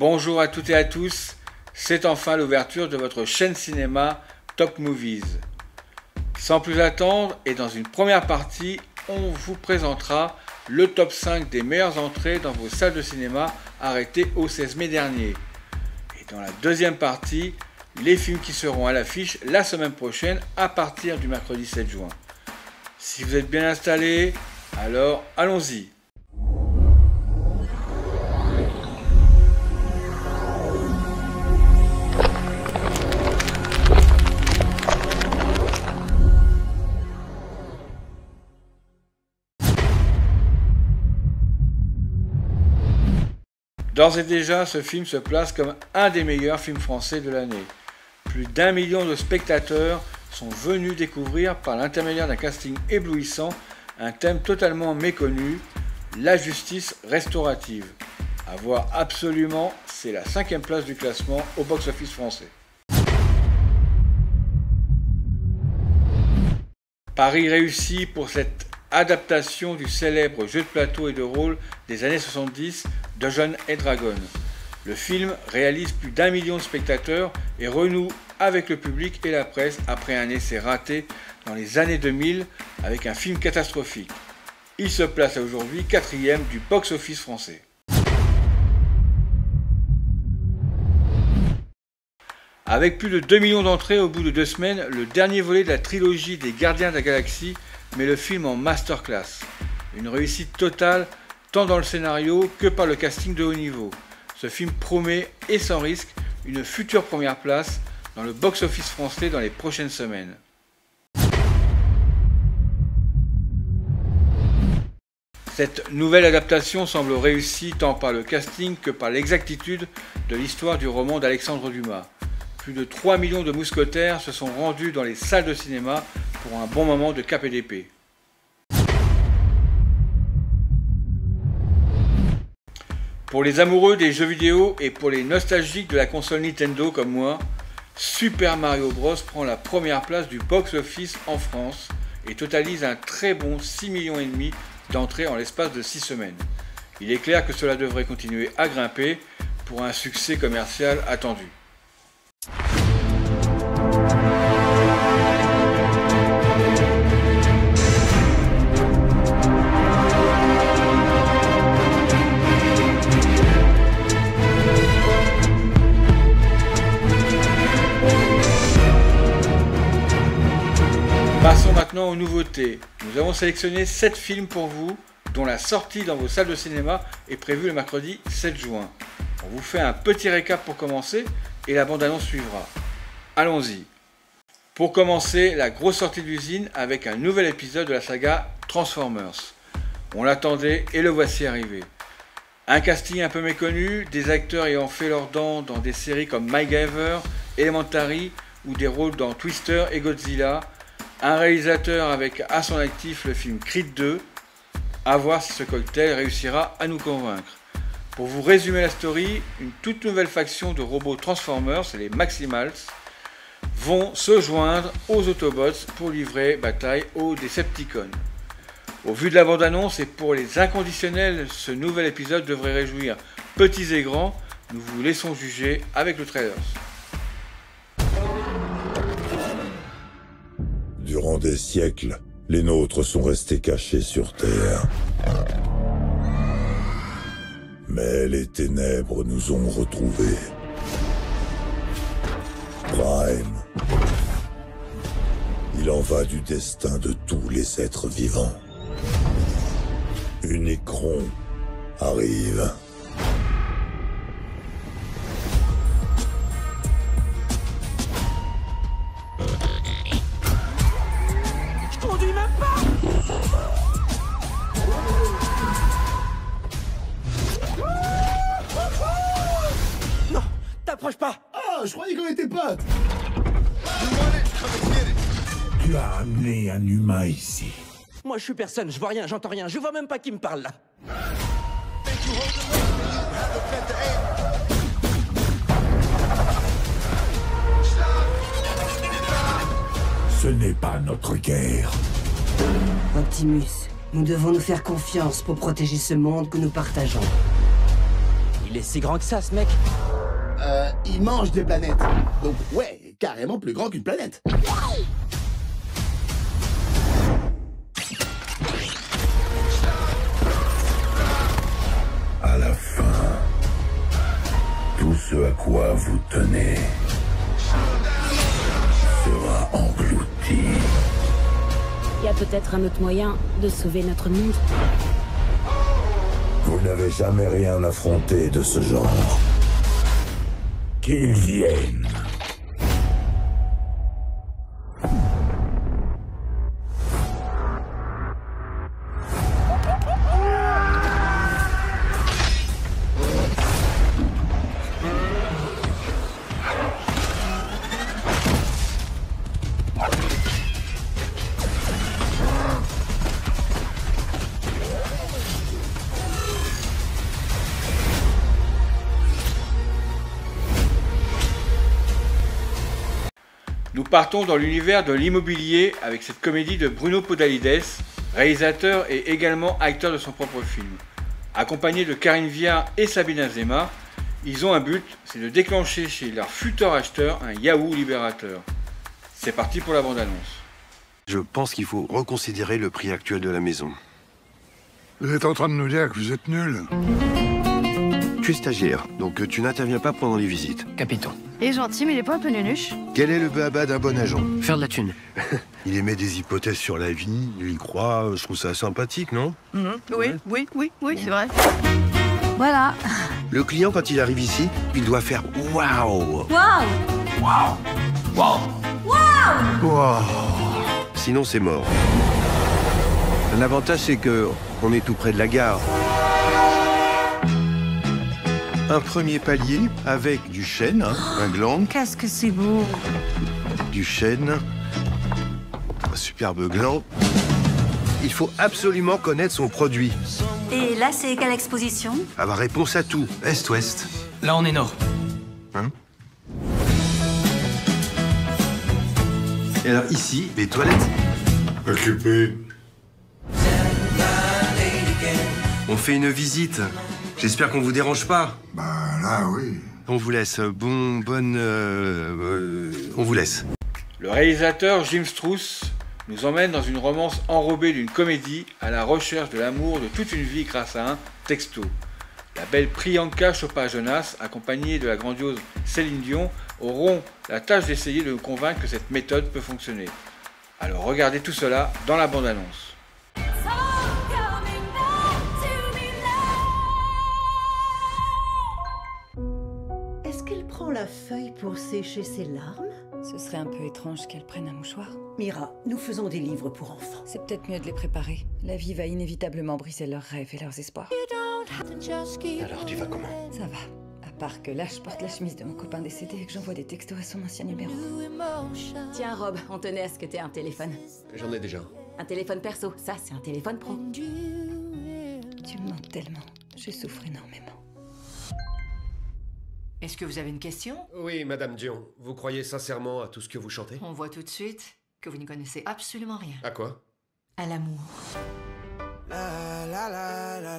Bonjour à toutes et à tous, c'est enfin l'ouverture de votre chaîne cinéma Top Movies. Sans plus attendre, et dans une première partie, on vous présentera le top 5 des meilleures entrées dans vos salles de cinéma arrêtées au 16 mai dernier. Et dans la deuxième partie, les films qui seront à l'affiche la semaine prochaine à partir du mercredi 7 juin. Si vous êtes bien installés, alors allons-y. D'ores et déjà, ce film se place comme un des meilleurs films français de l'année. Plus d'1 million de spectateurs sont venus découvrir par l'intermédiaire d'un casting éblouissant un thème totalement méconnu, la justice restaurative. À voir absolument, c'est la 5e place du classement au box-office français. Pari réussi pour cette adaptation du célèbre jeu de plateau et de rôle des années 70, Dungeons & Dragons. Le film réalise plus d'1 million de spectateurs et renoue avec le public et la presse après un essai raté dans les années 2000 avec un film catastrophique. Il se place aujourd'hui 4e du box-office français. Avec plus de 2 millions d'entrées au bout de 2 semaines, le dernier volet de la trilogie des Gardiens de la Galaxie met le film en masterclass. Une réussite totale tant dans le scénario que par le casting de haut niveau. Ce film promet, et sans risque, une future première place dans le box-office français dans les prochaines semaines. Cette nouvelle adaptation semble réussie tant par le casting que par l'exactitude de l'histoire du roman d'Alexandre Dumas. Plus de 3 millions de mousquetaires se sont rendus dans les salles de cinéma pour un bon moment de cap et d'épée. Pour les amoureux des jeux vidéo et pour les nostalgiques de la console Nintendo comme moi, Super Mario Bros prend la première place du box-office en France et totalise un très bon 6,5 millions d'entrées en l'espace de 6 semaines. Il est clair que cela devrait continuer à grimper pour un succès commercial attendu. Passons maintenant aux nouveautés. Nous avons sélectionné 7 films pour vous, dont la sortie dans vos salles de cinéma est prévue le mercredi 7 juin. On vous fait un petit récap pour commencer et la bande-annonce suivra. Allons-y. Pour commencer, la grosse sortie de l'usine avec un nouvel épisode de la saga Transformers. On l'attendait et le voici arrivé. Un casting un peu méconnu, des acteurs ayant fait leurs dents dans des séries comme MacGyver, Elementary ou des rôles dans Twister et Godzilla. Un réalisateur avec à son actif le film Creed 2, à voir si ce cocktail réussira à nous convaincre. Pour vous résumer la story, une toute nouvelle faction de robots Transformers, les Maximals, vont se joindre aux Autobots pour livrer bataille aux Decepticons. Au vu de la bande-annonce et pour les inconditionnels, ce nouvel épisode devrait réjouir petits et grands. Nous vous laissons juger avec le trailer. Durant des siècles, les nôtres sont restés cachés sur Terre. Mais les ténèbres nous ont retrouvés. Prime. Il en va du destin de tous les êtres vivants. Unicron arrive. T'approches pas! Ah, je croyais qu'on était potes! Tu as amené un humain ici. Moi je suis personne, je vois rien, j'entends rien, je vois même pas qui me parle là. Ce n'est pas notre guerre. Optimus, nous devons nous faire confiance pour protéger ce monde que nous partageons. Il est si grand que ça, ce mec. Il mange des planètes. Donc ouais, carrément plus grand qu'une planète. À la fin, tout ce à quoi vous tenez sera englouti. Il y a peut-être un autre moyen de sauver notre monde. Vous n'avez jamais rien affronté de ce genre. Qu'ils viennent. Nous partons dans l'univers de l'immobilier avec cette comédie de Bruno Podalides, réalisateur et également acteur de son propre film. Accompagné de Karine Viard et Sabine Azema, ils ont un but, c'est de déclencher chez leurs futurs acheteurs un Yahoo libérateur. C'est parti pour la bande-annonce. Je pense qu'il faut reconsidérer le prix actuel de la maison. Vous êtes en train de nous dire que vous êtes nuls. Tu es stagiaire, donc tu n'interviens pas pendant les visites. Capitaine. Il est gentil, mais il est pas un peu nunuche. Quel est le béaba d'un bon agent? Faire de la thune. Il émet des hypothèses sur la vie, il y croit, je trouve ça sympathique, non? Oui, c'est vrai. Voilà. Le client, quand il arrive ici, il doit faire waouh. Wow. Sinon, c'est mort. L'avantage, c'est que on est tout près de la gare. Un premier palier avec du chêne, un gland, Qu'est-ce que c'est beau. du chêne, un superbe gland. Il faut absolument connaître son produit. Et là, c'est quelle exposition? Avoir réponse à tout. Est-ouest. Là, on est nord. Et alors ici, les toilettes. Occupé. On fait une visite. J'espère qu'on vous dérange pas. Bah là, oui. On vous laisse. On vous laisse. Le réalisateur Jim Struss nous emmène dans une romance enrobée d'une comédie à la recherche de l'amour de toute une vie grâce à un texto. La belle Priyanka Chopra-Jonas, accompagnée de la grandiose Céline Dion, auront la tâche d'essayer de nous convaincre que cette méthode peut fonctionner. Alors regardez tout cela dans la bande-annonce. Est-ce qu'elle prend la feuille pour sécher ses larmes? Ce serait un peu étrange qu'elle prenne un mouchoir. Mira, nous faisons des livres pour enfants. C'est peut-être mieux de les préparer. La vie va inévitablement briser leurs rêves et leurs espoirs. Alors tu vas comment? Ça va. À part que là, je porte la chemise de mon copain décédé et que j'envoie des textos à son ancien numéro. Tiens, Rob, on tenait à ce que t'aies un téléphone. J'en ai déjà. Un téléphone perso, ça, c'est un téléphone pro. Tu me manques tellement. Je souffre énormément. Est-ce que vous avez une question? Oui, Madame Dion, vous croyez sincèrement à tout ce que vous chantez? On voit tout de suite que vous n'y connaissez absolument rien. À quoi? À l'amour.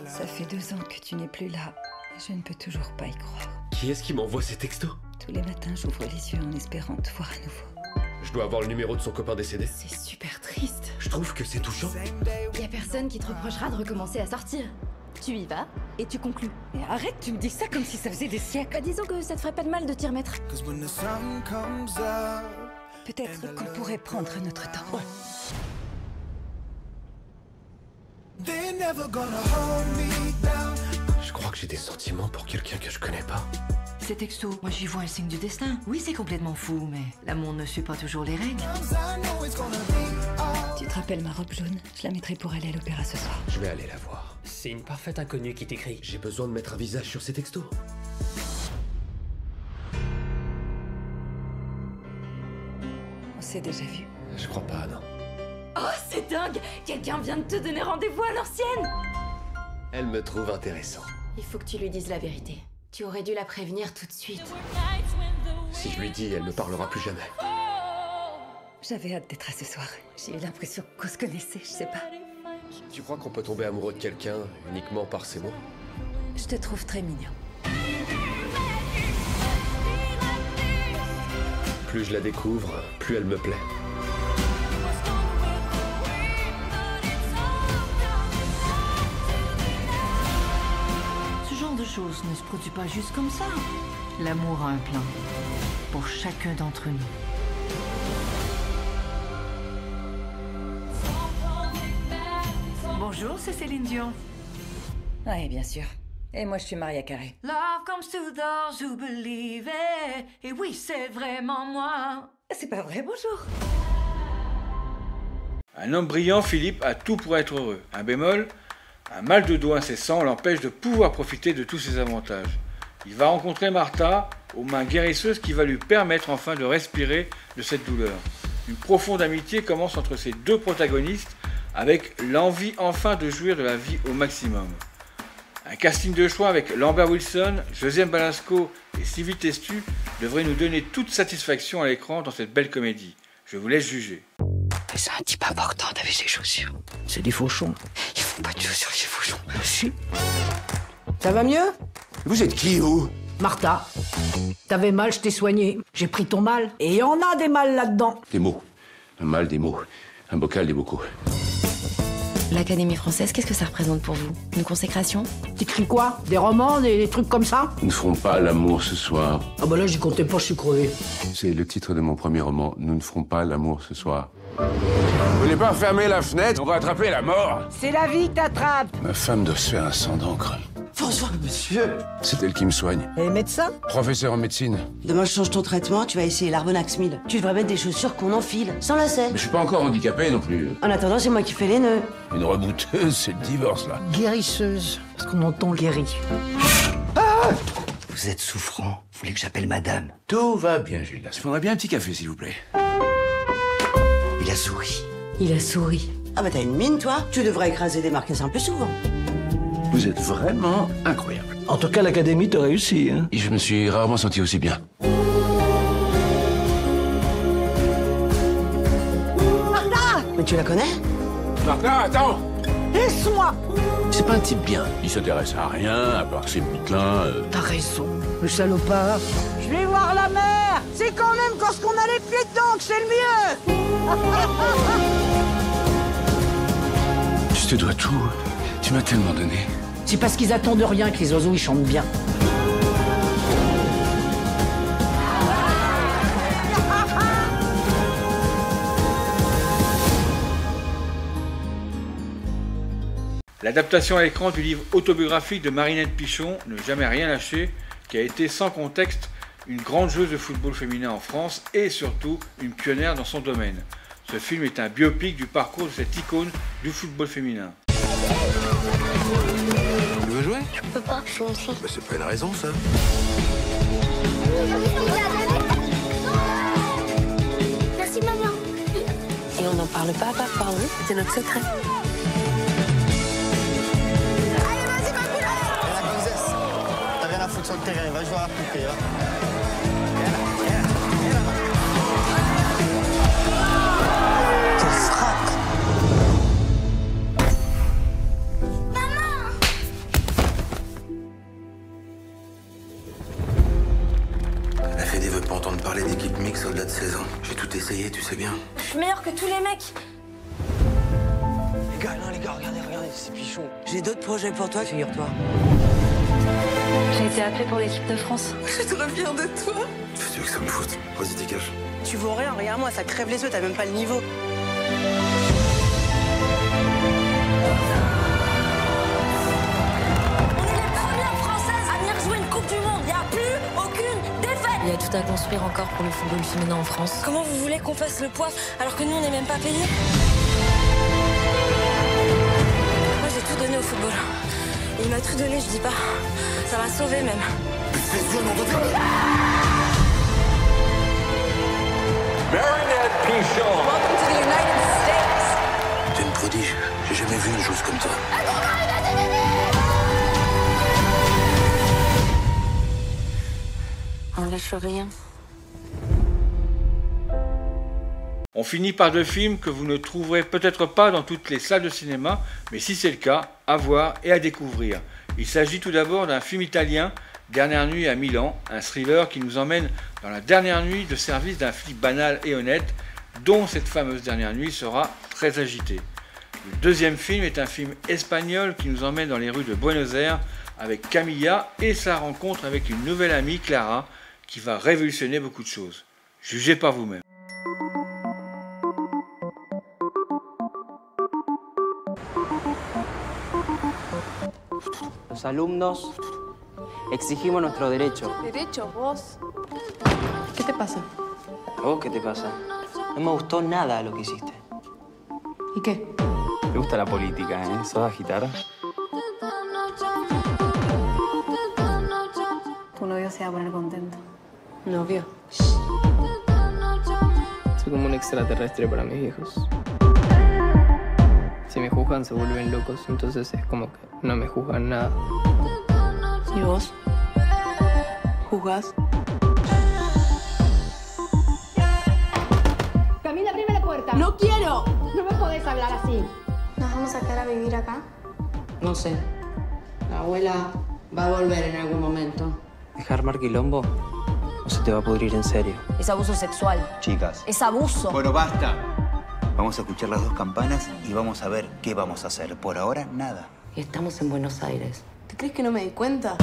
Ça fait 2 ans que tu n'es plus là. Et je ne peux toujours pas y croire. Qui est-ce qui m'envoie ces textos? Tous les matins, j'ouvre les yeux en espérant te voir à nouveau. Je dois avoir le numéro de son copain décédé. C'est super triste. Je trouve que c'est touchant. Y a personne qui te reprochera de recommencer à sortir. Tu y vas et tu conclus. Mais arrête, tu me dis ça comme si ça faisait des siècles. Bah, disons que ça te ferait pas de mal de t'y remettre. Peut-être qu'on pourrait prendre notre temps. Je crois que j'ai des sentiments pour quelqu'un que je connais pas. Ces textos, moi j'y vois un signe du destin. Oui, c'est complètement fou, mais l'amour ne suit pas toujours les règles. Tu te rappelles ma robe jaune? Je la mettrai pour aller à l'opéra ce soir. Je vais aller la voir. C'est une parfaite inconnue qui t'écrit. J'ai besoin de mettre un visage sur ces textos. On s'est déjà vu. Je crois pas, non. Oh, c'est dingue! Quelqu'un vient de te donner rendez-vous à l'ancienne! Elle me trouve intéressant. Il faut que tu lui dises la vérité. Tu aurais dû la prévenir tout de suite. Si je lui dis, elle ne parlera plus jamais. J'avais hâte d'être à ce soir. J'ai eu l'impression qu'on se connaissait, je sais pas. Tu crois qu'on peut tomber amoureux de quelqu'un uniquement par ses mots? Je te trouve très mignon. Plus je la découvre, plus elle me plaît. Ce genre de choses ne se produit pas juste comme ça. L'amour a un plan pour chacun d'entre nous. Bonjour, c'est Céline Dion. Oui, bien sûr. Et moi, je suis Maria Carey. Love comes to those who believe it. Et oui, c'est vraiment moi. C'est pas vrai, bonjour. Un homme brillant, Philippe a tout pour être heureux. Un bémol, un mal de dos incessant l'empêche de pouvoir profiter de tous ses avantages. Il va rencontrer Martha, aux mains guérisseuses, qui va lui permettre enfin de respirer de cette douleur. Une profonde amitié commence entre ces deux protagonistes, avec l'envie enfin de jouir de la vie au maximum. Un casting de choix avec Lambert Wilson, Josiane Balasco et Sylvie Testu devrait nous donner toute satisfaction à l'écran dans cette belle comédie. Je vous laisse juger. C'est un type important, t'avais ses chaussures. C'est des fauchons. Ils font pas de chaussures, ces fauchons. Si. Ça va mieux? Vous êtes qui, vous? Martha. T'avais mal, je t'ai soigné. J'ai pris ton mal. Et il y en a des mal là-dedans. Des mots. Un mal, des mots. Un bocal, des bocaux. L'Académie française, qu'est-ce que ça représente pour vous? Une consécration? T'écris quoi? Des romans, des trucs comme ça? Nous ne ferons pas l'amour ce soir. Ah bah là, j'y comptais pas, je suis crevé. C'est le titre de mon premier roman. Nous ne ferons pas l'amour ce soir. Vous voulez pas fermer la fenêtre? On va attraper la mort. C'est la vie qui t'attrape. Ma femme doit se faire un sang d'encre. Bonsoir, monsieur. C'est elle qui me soigne. Et médecin? Professeur en médecine. Demain, je change ton traitement, tu vas essayer l'Arbonax 1000. Tu devrais mettre des chaussures qu'on enfile, sans lacets. Mais je suis pas encore handicapé non plus. En attendant, c'est moi qui fais les nœuds. Une rebouteuse, c'est le divorce, là. Guérisseuse. Parce qu'on entend guéri. Vous êtes souffrant. Vous voulez que j'appelle madame? Tout va bien, Gildas. Il faudrait bien un petit café, s'il vous plaît. Il a souri. Il a souri. Ah bah t'as une mine, toi. Tu devrais écraser des marquassins plus souvent. Vous êtes vraiment incroyable. En tout cas, l'académie t'a réussi, hein. Et je me suis rarement senti aussi bien. Martha! Mais tu la connais? Martha, attends! Laisse-moi! C'est pas un type bien. Il s'intéresse à rien, à part ses bouquins. T'as raison, le salopard. Je vais voir la mer. C'est quand même quand on a les pieds dedans que c'est le mieux. Je te dois tout. Tu m'as tellement donné. C'est parce qu'ils attendent rien que les oiseaux ils chantent bien. L'adaptation à l'écran du livre autobiographique de Marinette Pichon, Ne jamais rien lâcher, qui a été sans contexte une grande joueuse de football féminin en France et surtout une pionnière dans son domaine. Ce film est un biopic du parcours de cette icône du football féminin. Tu veux jouer? Je peux pas, je suis une fille. Bah, c'est pas une raison, ça. Merci maman. Et on n'en parle pas à papa, oui? C'est notre secret. Allez, vas-y, vas-y, la gonzesse. T'as rien à foutre sur le terrain, va jouer à la poupée, là. Quelle frappe! La Fédé veut pas entendre parler d'équipe mixte au-delà de 16 ans. J'ai tout essayé, tu sais bien. Je suis meilleure que tous les mecs. Les gars, non, les gars, regardez, c'est Pichon. J'ai d'autres projets pour toi, figure-toi. J'ai été appelée pour l'équipe de France. Je suis trop fière de toi. Qu'est-ce que tu veux que ça me foute? Vas-y, dégage. Tu vaux rien, regarde-moi, ça crève les yeux, t'as même pas le niveau. On est les premières françaises à venir jouer une Coupe du Monde. Il n'y a plus aucune défaite. Il y a tout à construire encore pour le football féminin en France. Comment vous voulez qu'on fasse le poids alors que nous, on n'est même pas payés? Moi, j'ai tout donné au football. Il m'a tout donné, je dis pas. Ça m'a sauvé même. Marinette Pichon. Welcome to the United States. T'es une prodige. J'ai jamais vu une chose comme toi. On lâche rien. On finit par deux films que vous ne trouverez peut-être pas dans toutes les salles de cinéma, mais si c'est le cas, à voir et à découvrir. Il s'agit tout d'abord d'un film italien Dernière nuit à Milan, un thriller qui nous emmène dans la dernière nuit de service d'un flic banal et honnête, dont cette fameuse dernière nuit sera très agitée. Le deuxième film est un film espagnol qui nous emmène dans les rues de Buenos Aires avec Camilla et sa rencontre avec une nouvelle amie, Clara, qui va révolutionner beaucoup de choses. Jugez par vous-même. Los alumnos exigimos nuestro derecho. ¿Derecho? ¿Vos? ¿Qué te pasa? ¿A vos qué te pasa? No me gustó nada lo que hiciste. ¿Y qué? ¿Te gusta la política, ¿Sos de agitar? Tu novio se va a poner contento. ¿Novio? Soy como un extraterrestre para mis viejos. Si me juzgan se vuelven locos, entonces es como que no me juzgan nada. ¿Y vos? ¿Juzgás? Camila, abrime la puerta. ¡No quiero! No me podés hablar así. ¿Nos vamos a quedar a vivir acá? No sé. La abuela va a volver en algún momento. ¿Dejar armar quilombo? ¿O se te va a pudrir en serio? Es abuso sexual. Chicas. Es abuso. Bueno, basta. Vamos a escuchar las 2 campanas y vamos a ver qué vamos a hacer. Por ahora, nada. Estamos en Buenos Aires. ¿Te crees que no me di cuenta?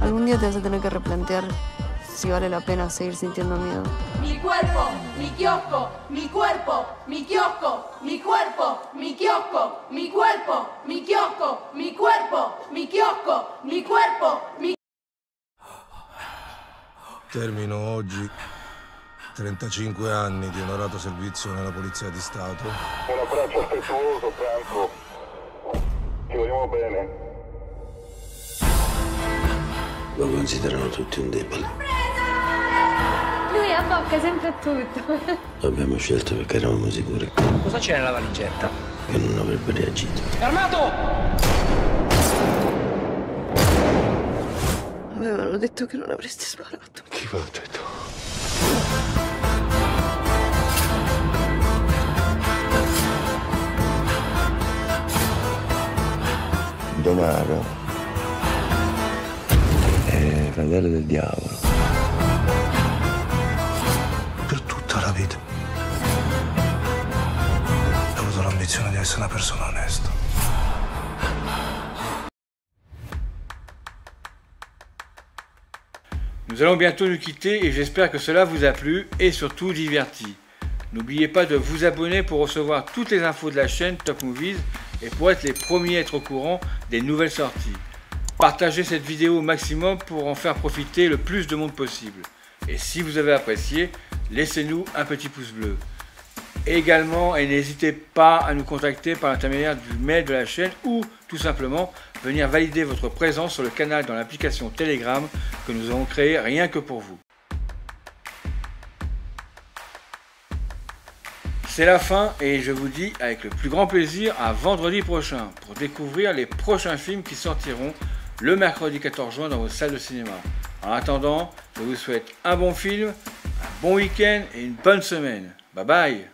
Algún día te vas a tener que replantear si vale la pena seguir sintiendo miedo. Mi cuerpo, mi kiosco, mi cuerpo, mi kiosco, mi cuerpo, mi kiosco, mi cuerpo, mi kiosco, mi cuerpo, mi kiosco, mi cuerpo, mi... Termino oggi 35 anni di onorato servizio nella Polizia di Stato. Un abbraccio affettuoso, Franco. Ci vogliamo bene. Lo considerano tutti un debole. Lui abbocca sempre tutto. Abbiamo scelto perché eravamo sicuri Cosa c'è nella valigetta? che non avrebbe reagito. Armato! Avevano detto che non avresti sparato. Chi ve l'ha detto? Denaro è fratello del diavolo. Per tutta la vita ho avuto l'ambizione di essere una persona onesta. Nous allons bientôt nous quitter et j'espère que cela vous a plu et surtout diverti. N'oubliez pas de vous abonner pour recevoir toutes les infos de la chaîne Top Movies et pour être les premiers à être au courant des nouvelles sorties. Partagez cette vidéo au maximum pour en faire profiter le plus de monde possible. Et si vous avez apprécié, laissez-nous un petit pouce bleu. Également, et n'hésitez pas à nous contacter par l'intermédiaire du mail de la chaîne ou tout simplement venir valider votre présence sur le canal dans l'application Telegram que nous avons créé rien que pour vous. C'est la fin et je vous dis avec le plus grand plaisir à vendredi prochain pour découvrir les prochains films qui sortiront le mercredi 14 juin dans vos salles de cinéma. En attendant, je vous souhaite un bon film, un bon week-end et une bonne semaine. Bye bye!